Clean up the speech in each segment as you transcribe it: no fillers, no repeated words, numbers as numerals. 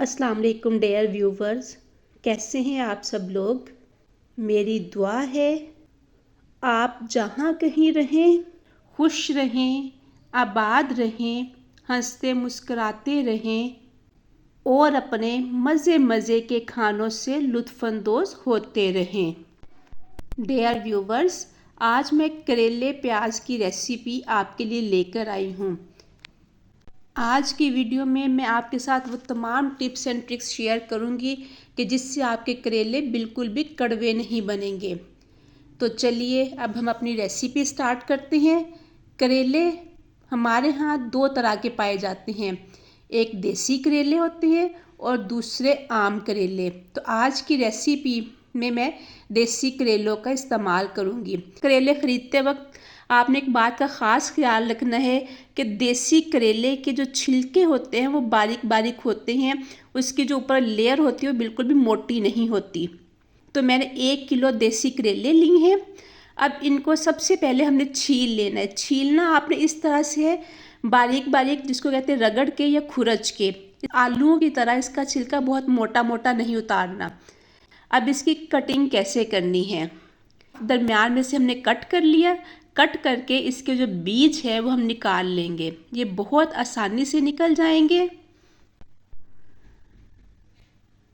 अस्सलाम वालेकुम dear viewers, कैसे हैं आप सब लोग। मेरी दुआ है आप जहाँ कहीं रहें खुश रहें, आबाद रहें, हंसते मुस्कुराते रहें और अपने मज़े मज़े के खानों से लुत्फ़अंदोज़ होते रहें। डियर व्यूवर्स, आज मैं करेले प्याज की रेसिपी आपके लिए लेकर आई हूँ। आज की वीडियो में मैं आपके साथ वो तमाम टिप्स एंड ट्रिक्स शेयर करूंगी कि जिससे आपके करेले बिल्कुल भी कड़वे नहीं बनेंगे। तो चलिए अब हम अपनी रेसिपी स्टार्ट करते हैं। करेले हमारे यहाँ दो तरह के पाए जाते हैं, एक देसी करेले होते हैं और दूसरे आम करेले। तो आज की रेसिपी में मैं देसी करेलों का इस्तेमाल करूँगी। करेले ख़रीदते वक्त आपने एक बात का ख़ास ख्याल रखना है कि देसी करेले के जो छिलके होते हैं वो बारीक बारीक होते हैं, उसकी जो ऊपर लेयर होती है वो बिल्कुल भी मोटी नहीं होती। तो मैंने 1 किलो देसी करेले लिए हैं। अब इनको सबसे पहले हमने छील लेना है। छीलना आपने इस तरह से है, बारीक बारीक, जिसको कहते हैं रगड़ के या खुरच के। आलूओं की तरह इसका छिलका बहुत मोटा मोटा नहीं उतारना। अब इसकी कटिंग कैसे करनी है, दरमियान में से हमने कट कर लिया। कट करके इसके जो बीज है वो हम निकाल लेंगे। ये बहुत आसानी से निकल जाएंगे।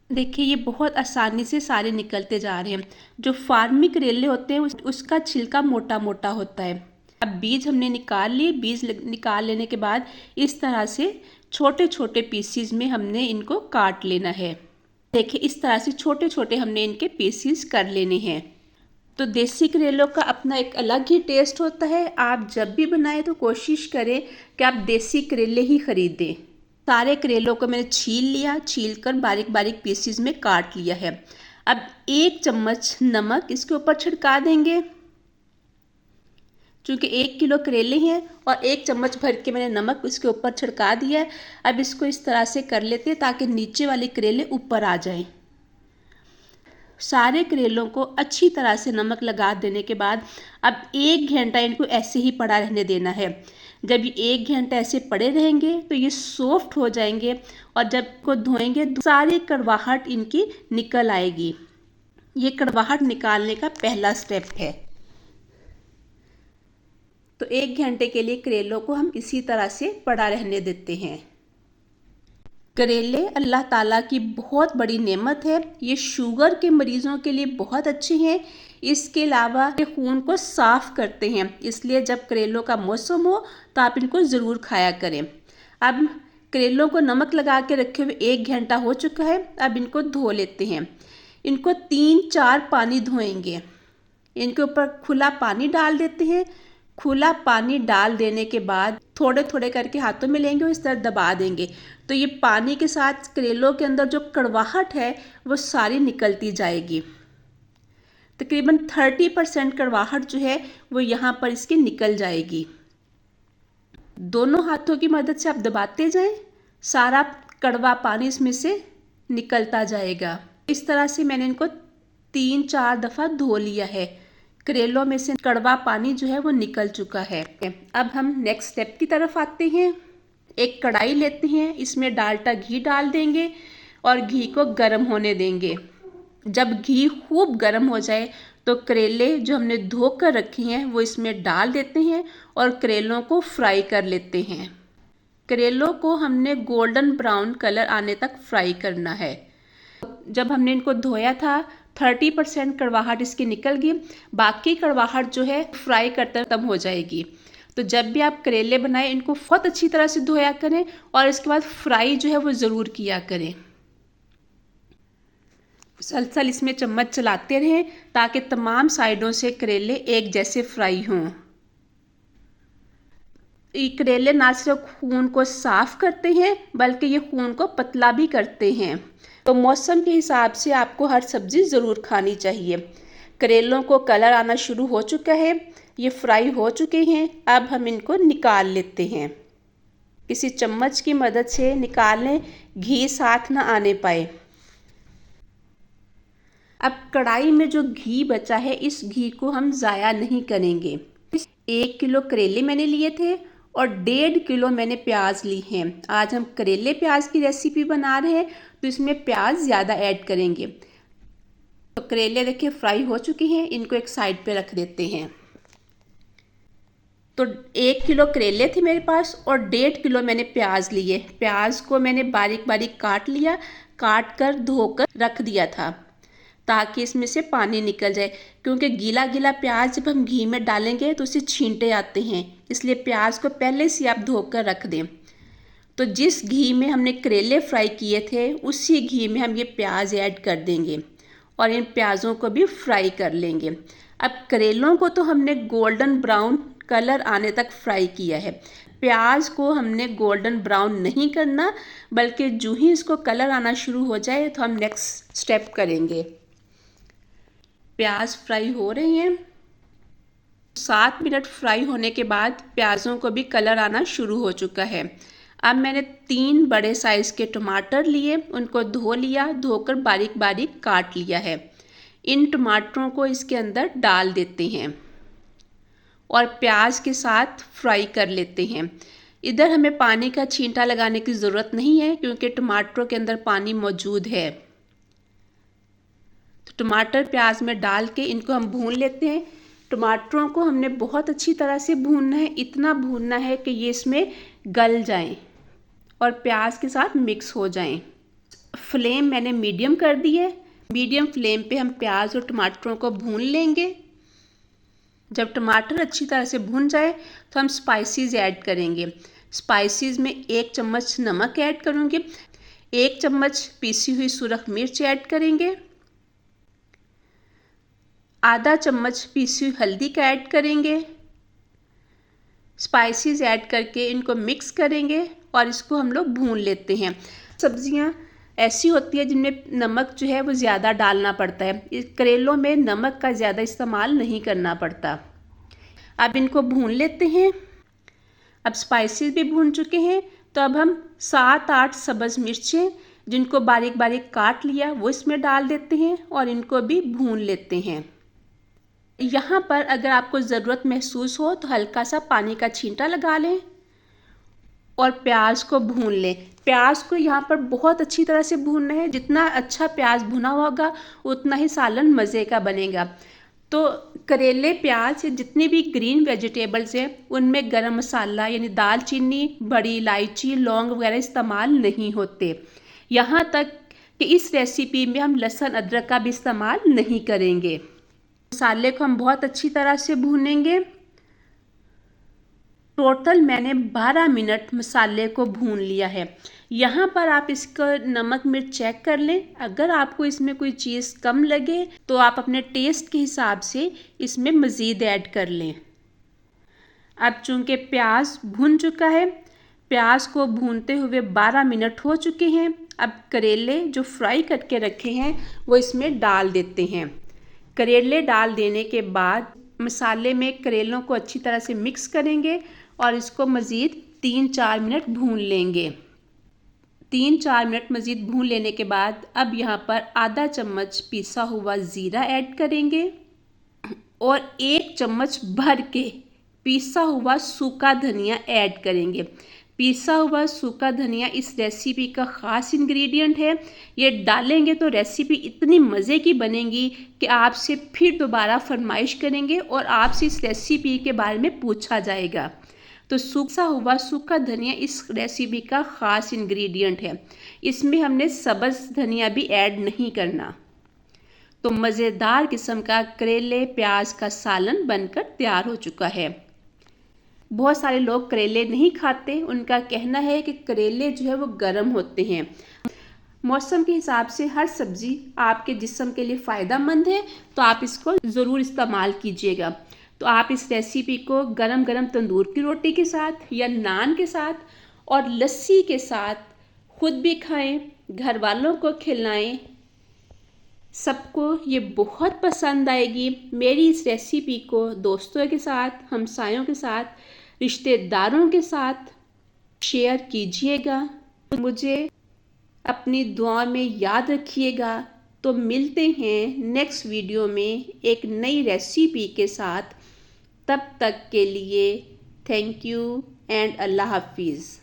देखिए ये बहुत आसानी से सारे निकलते जा रहे हैं। जो फार्मी करेले होते हैं उसका छिलका मोटा मोटा होता है। अब बीज हमने निकाल लिए। बीज निकाल लेने के बाद इस तरह से छोटे छोटे पीसीज में हमने इनको काट लेना है। देखिए इस तरह से छोटे छोटे हमने इनके पीसीज कर लेने हैं। तो देसी करेलों का अपना एक अलग ही टेस्ट होता है। आप जब भी बनाएं तो कोशिश करें कि आप देसी करेले ही ख़रीदें। सारे करेलों को मैंने छील लिया, छील कर बारीक बारीक पीसीज में काट लिया है। अब 1 चम्मच नमक इसके ऊपर छिड़का देंगे। चूँकि 1 किलो करेले हैं और 1 चम्मच भर के मैंने नमक इसके ऊपर छिड़का दिया है। अब इसको इस तरह से कर लेते हैं ताकि नीचे वाले करेले ऊपर आ जाएं। सारे करेलों को अच्छी तरह से नमक लगा देने के बाद अब 1 घंटा इनको ऐसे ही पड़ा रहने देना है। जब ये 1 घंटा ऐसे पड़े रहेंगे तो ये सॉफ्ट हो जाएंगे और जब को धोएंगे सारी कड़वाहट इनकी निकल आएगी। ये कड़वाहट निकालने का पहला स्टेप है। तो 1 घंटे के लिए करेलों को हम इसी तरह से पड़ा रहने देते हैं। करेले अल्लाह ताला की बहुत बड़ी नेमत है। ये शुगर के मरीज़ों के लिए बहुत अच्छे हैं। इसके अलावा ये खून को साफ़ करते हैं, इसलिए जब करेलों का मौसम हो तो आप इनको ज़रूर खाया करें। अब करेलों को नमक लगा के रखे हुए 1 घंटा हो चुका है। अब इनको धो लेते हैं। इनको 3-4 पानी धोएंगे। इनके ऊपर खुला पानी डाल देते हैं। खुला पानी डाल देने के बाद थोड़े थोड़े करके हाथों में लेंगे और इस तरह दबा देंगे। तो ये पानी के साथ करेलों के अंदर जो कड़वाहट है वो सारी निकलती जाएगी। तकरीबन 30% कड़वाहट जो है वो यहाँ पर इसकी निकल जाएगी। दोनों हाथों की मदद से आप दबाते जाएं, सारा कड़वा पानी इसमें से निकलता जाएगा। इस तरह से मैंने इनको 3-4 दफ़ा धो लिया है। करेलों में से कड़वा पानी जो है वो निकल चुका है। अब हम नेक्स्ट स्टेप की तरफ आते हैं। एक कढ़ाई लेते हैं, इसमें डालडा घी डाल देंगे और घी को गर्म होने देंगे। जब घी खूब गर्म हो जाए तो करेले जो हमने धो कर रखे हैं वो इसमें डाल देते हैं और करेलों को फ्राई कर लेते हैं। करेलों को हमने गोल्डन ब्राउन कलर आने तक फ्राई करना है। जब हमने इनको धोया था 30% कड़वाहट इसकी निकल गई। बाकी कड़वाहट जो है फ्राई करते खत्म हो जाएगी। तो जब भी आप करेले बनाएं इनको बहुत अच्छी तरह से धोया करें और इसके बाद फ्राई जो है वो ज़रूर किया करें। सलसल इसमें चम्मच चलाते रहें ताकि तमाम साइडों से करेले एक जैसे फ्राई हों। ये करेले ना सिर्फ खून को साफ़ करते हैं बल्कि ये खून को पतला भी करते हैं। तो मौसम के हिसाब से आपको हर सब्ज़ी ज़रूर खानी चाहिए। करेलों को कलर आना शुरू हो चुका है, ये फ्राई हो चुके हैं। अब हम इनको निकाल लेते हैं। किसी चम्मच की मदद से निकाल लें, घी साथ ना आने पाए। अब कढ़ाई में जो घी बचा है इस घी को हम ज़ाया नहीं करेंगे। 1 किलो करेले मैंने लिए थे और 1.5 किलो मैंने प्याज ली हैं। आज हम करेले प्याज की रेसिपी बना रहे हैं तो इसमें प्याज ज़्यादा ऐड करेंगे। तो करेले देखिए फ्राई हो चुके हैं, इनको एक साइड पे रख देते हैं। तो 1 किलो करेले थे मेरे पास और 1.5 किलो मैंने प्याज लिए। प्याज को मैंने बारीक बारीक काट लिया, काट कर धोकर रख दिया था ताकि इसमें से पानी निकल जाए, क्योंकि गीला गीला प्याज जब हम घी में डालेंगे तो उससे छींटे आते हैं, इसलिए प्याज को पहले से आप धोकर रख दें। तो जिस घी में हमने करेले फ्राई किए थे उसी घी में हम ये प्याज ऐड कर देंगे और इन प्याज़ों को भी फ्राई कर लेंगे। अब करेलों को तो हमने गोल्डन ब्राउन कलर आने तक फ्राई किया है, प्याज को हमने गोल्डन ब्राउन नहीं करना, बल्कि जो ही इसको कलर आना शुरू हो जाए तो हम नेक्स्ट स्टेप करेंगे। प्याज फ्राई हो रही हैं। 7 मिनट फ्राई होने के बाद प्याज़ों को भी कलर आना शुरू हो चुका है। अब मैंने 3 बड़े साइज़ के टमाटर लिए, उनको धो लिया, धोकर बारीक बारीक काट लिया है। इन टमाटरों को इसके अंदर डाल देते हैं और प्याज के साथ फ्राई कर लेते हैं। इधर हमें पानी का छींटा लगाने की ज़रूरत नहीं है क्योंकि टमाटरों के अंदर पानी मौजूद है। तो टमाटर प्याज में डाल के इनको हम भून लेते हैं। टमाटरों को हमने बहुत अच्छी तरह से भूनना है, इतना भूनना है कि ये इसमें गल जाएं और प्याज के साथ मिक्स हो जाएं। फ्लेम मैंने मीडियम कर दी है। मीडियम फ्लेम पे हम प्याज और टमाटरों को भून लेंगे। जब टमाटर अच्छी तरह से भून जाए तो हम स्पाइसेस ऐड करेंगे। स्पाइसेस में 1 चम्मच नमक ऐड करूँगी, 1 चम्मच पीसी हुई सुरख मिर्च ऐड करेंगे, आधा चम्मच पीसी हुई हल्दी का ऐड करेंगे। स्पाइसेस ऐड करके इनको मिक्स करेंगे और इसको हम लोग भून लेते हैं। सब्जियां ऐसी होती है जिनमें नमक जो है वो ज़्यादा डालना पड़ता है, इस करेलों में नमक का ज़्यादा इस्तेमाल नहीं करना पड़ता। अब इनको भून लेते हैं। अब स्पाइसेस भी भून चुके हैं तो अब हम 7-8 सब्ज़ मिर्चें जिनको बारीक बारीक काट लिया वो इसमें डाल देते हैं और इनको भी भून लेते हैं। यहाँ पर अगर आपको ज़रूरत महसूस हो तो हल्का सा पानी का छींटा लगा लें और प्याज को भून लें। प्याज को यहाँ पर बहुत अच्छी तरह से भूनना है, जितना अच्छा प्याज भुना होगा उतना ही सालन मज़े का बनेगा। तो करेले, प्याज, जितनी भी ग्रीन वेजिटेबल्स हैं उनमें गरम मसाला यानी दालचीनी, बड़ी इलायची, लौंग वगैरह इस्तेमाल नहीं होते। यहाँ तक कि इस रेसिपी में हम लहसुन अदरक का भी इस्तेमाल नहीं करेंगे। मसाले को हम बहुत अच्छी तरह से भूनेंगे। टोटल मैंने 12 मिनट मसाले को भून लिया है। यहाँ पर आप इसका नमक मिर्च चेक कर लें, अगर आपको इसमें कोई चीज़ कम लगे तो आप अपने टेस्ट के हिसाब से इसमें मज़ीद ऐड कर लें। अब चूँकि प्याज भून चुका है, प्याज को भूनते हुए 12 मिनट हो चुके हैं। अब करेले जो फ्राई करके रखे हैं वो इसमें डाल देते हैं। करेले डाल देने के बाद मसाले में करेलों को अच्छी तरह से मिक्स करेंगे और इसको मज़ीद 3-4 मिनट भून लेंगे। 3-4 मिनट मज़ीद भून लेने के बाद अब यहाँ पर आधा चम्मच पिसा हुआ ज़ीरा ऐड करेंगे और 1 चम्मच भर के पिसा हुआ सूखा धनिया ऐड करेंगे। पिसा हुआ सूखा धनिया इस रेसिपी का ख़ास इंग्रेडिएंट है। ये डालेंगे तो रेसिपी इतनी मज़े की बनेगी कि आपसे फिर दोबारा फरमाइश करेंगे और आपसे इस रेसिपी के बारे में पूछा जाएगा। तो सूखा हुआ सूखा धनिया इस रेसिपी का ख़ास इंग्रेडिएंट है। इसमें हमने सब्ज़ धनिया भी ऐड नहीं करना। तो मज़ेदार किस्म का करेले प्याज का सालन बनकर तैयार हो चुका है। बहुत सारे लोग करेले नहीं खाते, उनका कहना है कि करेले जो है वो गर्म होते हैं। मौसम के हिसाब से हर सब्ज़ी आपके जिस्म के लिए फ़ायदेमंद है, तो आप इसको ज़रूर इस्तेमाल कीजिएगा। तो आप इस रेसिपी को गरम गरम तंदूर की रोटी के साथ या नान के साथ और लस्सी के साथ खुद भी खाएं, घर वालों को खिलाएं, सबको ये बहुत पसंद आएगी। मेरी इस रेसिपी को दोस्तों के साथ, हमसायों के साथ, रिश्तेदारों के साथ शेयर कीजिएगा। मुझे अपनी दुआ में याद रखिएगा। तो मिलते हैं नेक्स्ट वीडियो में एक नई रेसिपी के साथ। तब तक के लिए थैंक यू। एंड अल्लाह हाफिज़।